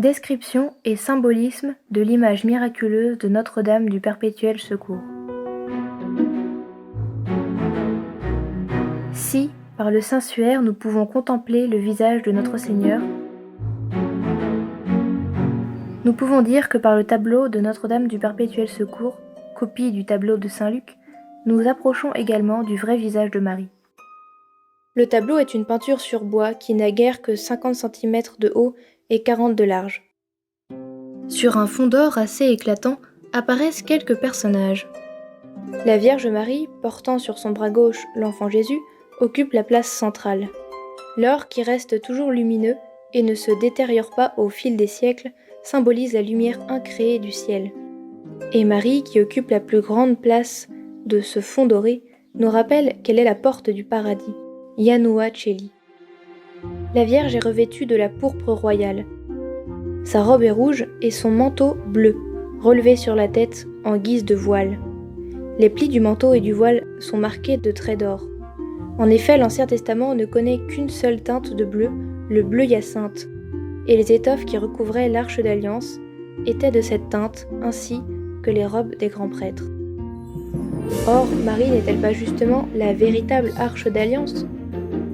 Description et symbolisme de l'image miraculeuse de Notre-Dame du Perpétuel Secours. Si, par le Saint-Suaire, nous pouvons contempler le visage de notre Seigneur, nous pouvons dire que par le tableau de Notre-Dame du Perpétuel Secours, copie du tableau de Saint-Luc, nous approchons également du vrai visage de Marie. Le tableau est une peinture sur bois qui n'a guère que 50 cm de haut et 40 de large. Sur un fond d'or assez éclatant apparaissent quelques personnages. La Vierge Marie, portant sur son bras gauche l'enfant Jésus, occupe la place centrale. L'or, qui reste toujours lumineux et ne se détériore pas au fil des siècles, symbolise la lumière incréée du ciel. Et Marie, qui occupe la plus grande place de ce fond doré, nous rappelle qu'elle est la porte du paradis, Yanuwa Cheli. La Vierge est revêtue de la pourpre royale. Sa robe est rouge et son manteau bleu, relevé sur la tête en guise de voile. Les plis du manteau et du voile sont marqués de traits d'or. En effet, l'Ancien Testament ne connaît qu'une seule teinte de bleu, le bleu hyacinthe, et les étoffes qui recouvraient l'Arche d'Alliance étaient de cette teinte, ainsi que les robes des grands prêtres. Or, Marie n'est-elle pas justement la véritable Arche d'Alliance ?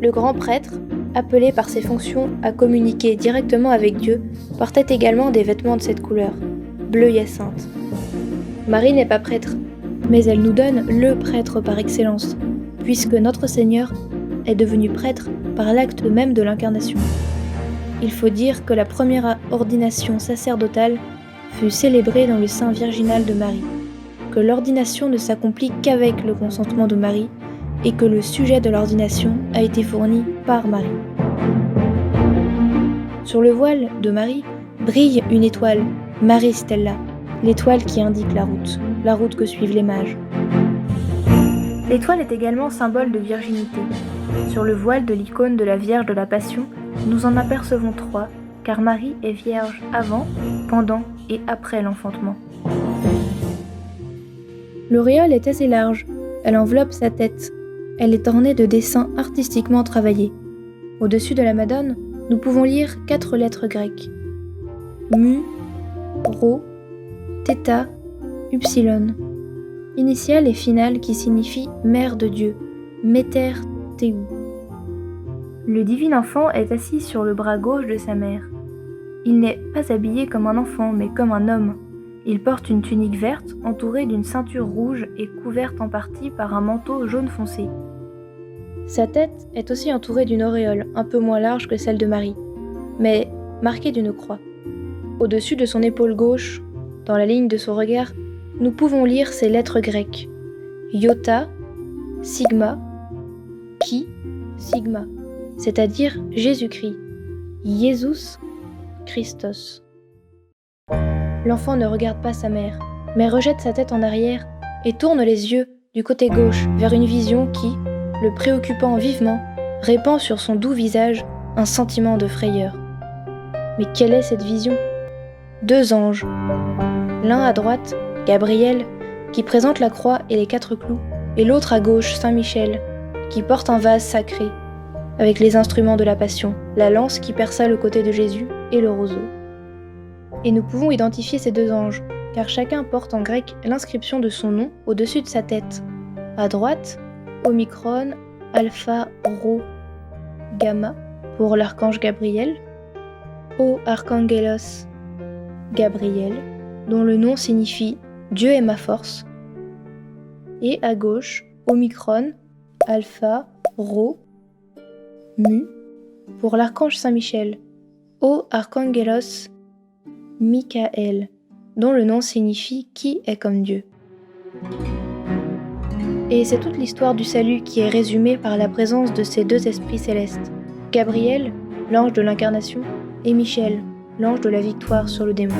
Le grand prêtre, appelé par ses fonctions à communiquer directement avec Dieu, portait également des vêtements de cette couleur, bleu hyacinthe. Marie n'est pas prêtre, mais elle nous donne le prêtre par excellence, puisque notre Seigneur est devenu prêtre par l'acte même de l'incarnation. Il faut dire que la première ordination sacerdotale fut célébrée dans le sein virginal de Marie, que l'ordination ne s'accomplit qu'avec le consentement de Marie, et que le sujet de l'ordination a été fourni par Marie. Sur le voile de Marie brille une étoile, Marie Stella, l'étoile qui indique la route que suivent les mages. L'étoile est également symbole de virginité. Sur le voile de l'icône de la Vierge de la Passion, nous en apercevons 3, car Marie est vierge avant, pendant et après l'enfantement. L'auréole est assez large, elle enveloppe sa tête. Elle est ornée de dessins artistiquement travaillés. Au-dessus de la Madone, nous pouvons lire 4 lettres grecques. Mu, Rho, Theta, Upsilon. Initiale et finale qui signifie Mère de Dieu, Mater Teu. Le divin enfant est assis sur le bras gauche de sa mère. Il n'est pas habillé comme un enfant, mais comme un homme. Il porte une tunique verte entourée d'une ceinture rouge et couverte en partie par un manteau jaune foncé. Sa tête est aussi entourée d'une auréole un peu moins large que celle de Marie, mais marquée d'une croix. Au-dessus de son épaule gauche, dans la ligne de son regard, nous pouvons lire ces lettres grecques. Iota, Sigma, Chi, Sigma, c'est-à-dire Jésus-Christ, Jesus Christos. L'enfant ne regarde pas sa mère, mais rejette sa tête en arrière et tourne les yeux du côté gauche vers une vision qui, le préoccupant vivement, répand sur son doux visage un sentiment de frayeur. Mais quelle est cette vision ? 2 anges. L'un à droite, Gabriel, qui présente la croix et les 4 clous, et l'autre à gauche, Saint Michel, qui porte un vase sacré, avec les instruments de la Passion, la lance qui perça le côté de Jésus et le roseau. Et nous pouvons identifier ces 2 anges, car chacun porte en grec l'inscription de son nom au-dessus de sa tête. À droite, Omicron, Alpha, Rho, Gamma, pour l'archange Gabriel, O Archangelos Gabriel, dont le nom signifie Dieu est ma force, et à gauche, Omicron, Alpha, Rho, Mu, pour l'archange Saint Michel, O Archangelos Michael, dont le nom signifie qui est comme Dieu. Et c'est toute l'histoire du salut qui est résumée par la présence de ces 2 esprits célestes, Gabriel, l'ange de l'incarnation, et Michel, l'ange de la victoire sur le démon.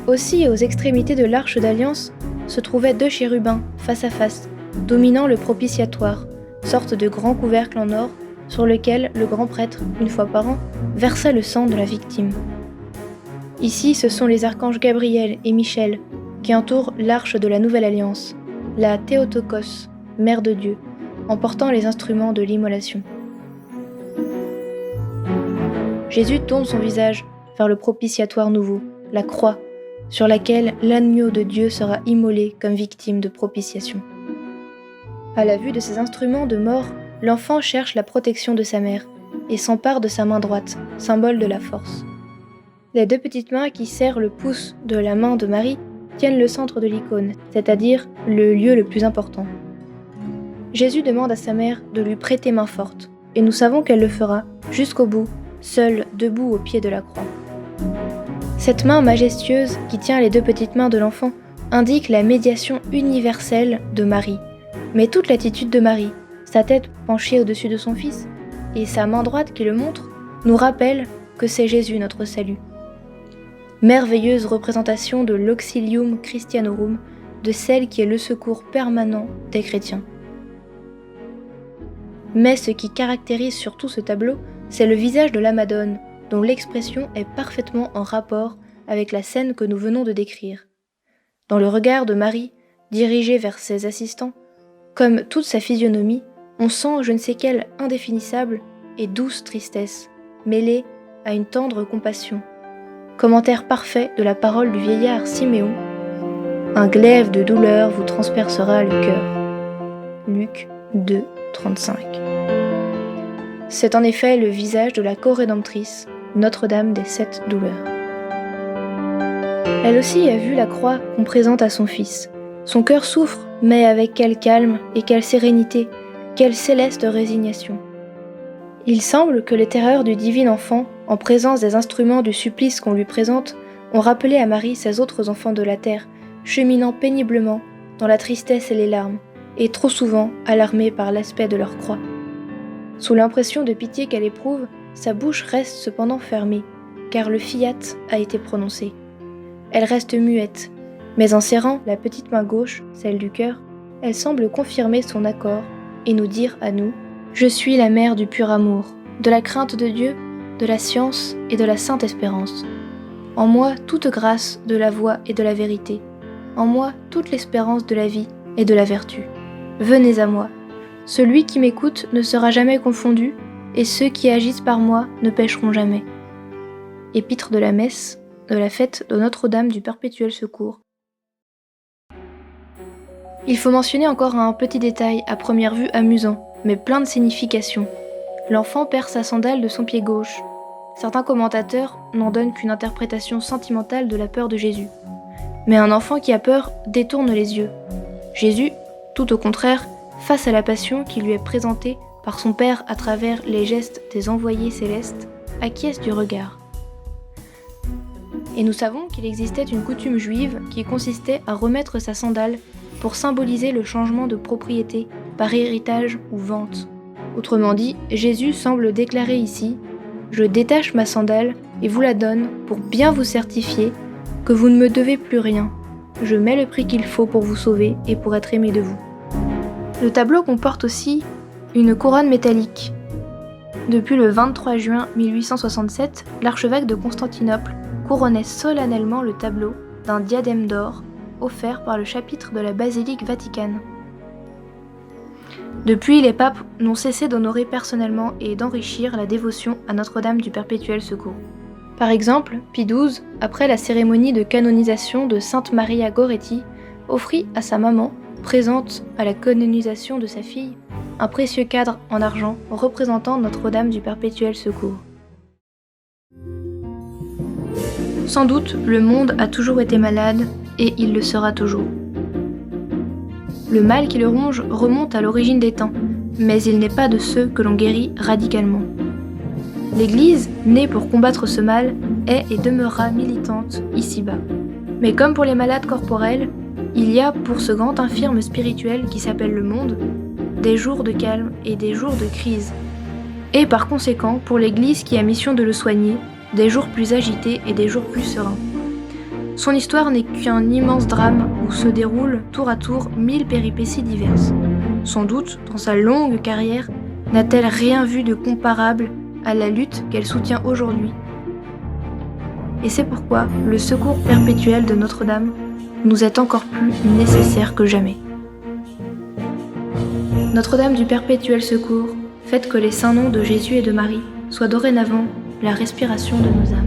Aussi, aux extrémités de l'Arche d'Alliance, se trouvaient 2 chérubins, face à face, dominant le propitiatoire, sorte de grand couvercle en or, sur lequel le grand prêtre, une fois par an, versa le sang de la victime. Ici, ce sont les archanges Gabriel et Michel, qui entourent l'arche de la Nouvelle Alliance, la Théotokos, Mère de Dieu, en portant les instruments de l'immolation. Jésus tourne son visage vers le propitiatoire nouveau, la croix, sur laquelle l'agneau de Dieu sera immolé comme victime de propitiation. À la vue de ces instruments de mort, l'enfant cherche la protection de sa mère et s'empare de sa main droite, symbole de la force. Les deux petites mains qui serrent le pouce de la main de Marie tiennent le centre de l'icône, c'est-à-dire le lieu le plus important. Jésus demande à sa mère de lui prêter main forte, et nous savons qu'elle le fera jusqu'au bout, seule, debout au pied de la croix. Cette main majestueuse qui tient les deux petites mains de l'enfant indique la médiation universelle de Marie, mais toute l'attitude de Marie, sa tête penchée au-dessus de son fils, et sa main droite qui le montre, nous rappellent que c'est Jésus notre salut. Merveilleuse représentation de l'Auxilium Christianorum, de celle qui est le secours permanent des chrétiens. Mais ce qui caractérise surtout ce tableau, c'est le visage de la Madone, dont l'expression est parfaitement en rapport avec la scène que nous venons de décrire. Dans le regard de Marie, dirigé vers ses assistants, comme toute sa physionomie, on sent je ne sais quelle indéfinissable et douce tristesse, mêlée à une tendre compassion. Commentaire parfait de la parole du vieillard Siméon. Un glaive de douleur vous transpercera le cœur. Luc 2, 35. C'est en effet le visage de la co-rédemptrice, Notre-Dame des 7 douleurs. Elle aussi a vu la croix qu'on présente à son fils. Son cœur souffre, mais avec quel calme et quelle sérénité, quelle céleste résignation. Il semble que les terreurs du divin enfant, en présence des instruments du supplice qu'on lui présente, ont rappelé à Marie ses autres enfants de la terre, cheminant péniblement dans la tristesse et les larmes, et trop souvent alarmés par l'aspect de leur croix. Sous l'impression de pitié qu'elle éprouve, sa bouche reste cependant fermée, car le fiat a été prononcé. Elle reste muette, mais en serrant la petite main gauche, celle du cœur, elle semble confirmer son accord et nous dire à nous « Je suis la mère du pur amour, de la crainte de Dieu, de la science et de la sainte espérance. En moi toute grâce de la voie et de la vérité, en moi toute l'espérance de la vie et de la vertu. Venez à moi. Celui qui m'écoute ne sera jamais confondu, et ceux qui agissent par moi ne pécheront jamais. » Épître de la messe de la fête de Notre-Dame du Perpétuel Secours. Il faut mentionner encore un petit détail à première vue amusant, mais plein de signification. L'enfant perd sa sandale de son pied gauche. Certains commentateurs n'en donnent qu'une interprétation sentimentale de la peur de Jésus. Mais un enfant qui a peur détourne les yeux. Jésus, tout au contraire, face à la passion qui lui est présentée par son Père à travers les gestes des envoyés célestes, acquiesce du regard. Et nous savons qu'il existait une coutume juive qui consistait à remettre sa sandale pour symboliser le changement de propriété par héritage ou vente. Autrement dit, Jésus semble déclarer ici « Je détache ma sandale et vous la donne pour bien vous certifier que vous ne me devez plus rien. Je mets le prix qu'il faut pour vous sauver et pour être aimé de vous. » Le tableau comporte aussi une couronne métallique. Depuis le 23 juin 1867, l'archevêque de Constantinople couronnait solennellement le tableau d'un diadème d'or offert par le chapitre de la basilique Vaticane. Depuis, les papes n'ont cessé d'honorer personnellement et d'enrichir la dévotion à Notre-Dame du Perpétuel Secours. Par exemple, Pie XII, après la cérémonie de canonisation de Sainte Maria Goretti, offrit à sa maman, présente à la canonisation de sa fille, un précieux cadre en argent représentant Notre-Dame du Perpétuel Secours. Sans doute, le monde a toujours été malade, et il le sera toujours. Le mal qui le ronge remonte à l'origine des temps, mais il n'est pas de ceux que l'on guérit radicalement. L'Église, née pour combattre ce mal, est et demeurera militante ici-bas. Mais comme pour les malades corporels, il y a pour ce grand infirme spirituel qui s'appelle le monde, des jours de calme et des jours de crise. Et par conséquent, pour l'Église qui a mission de le soigner, des jours plus agités et des jours plus sereins. Son histoire n'est qu'un immense drame où se déroulent tour à tour 1000 péripéties diverses. Sans doute, dans sa longue carrière, n'a-t-elle rien vu de comparable à la lutte qu'elle soutient aujourd'hui. Et c'est pourquoi le secours perpétuel de Notre-Dame nous est encore plus nécessaire que jamais. Notre-Dame du Perpétuel Secours, faites que les saints noms de Jésus et de Marie soient dorénavant la respiration de nos âmes.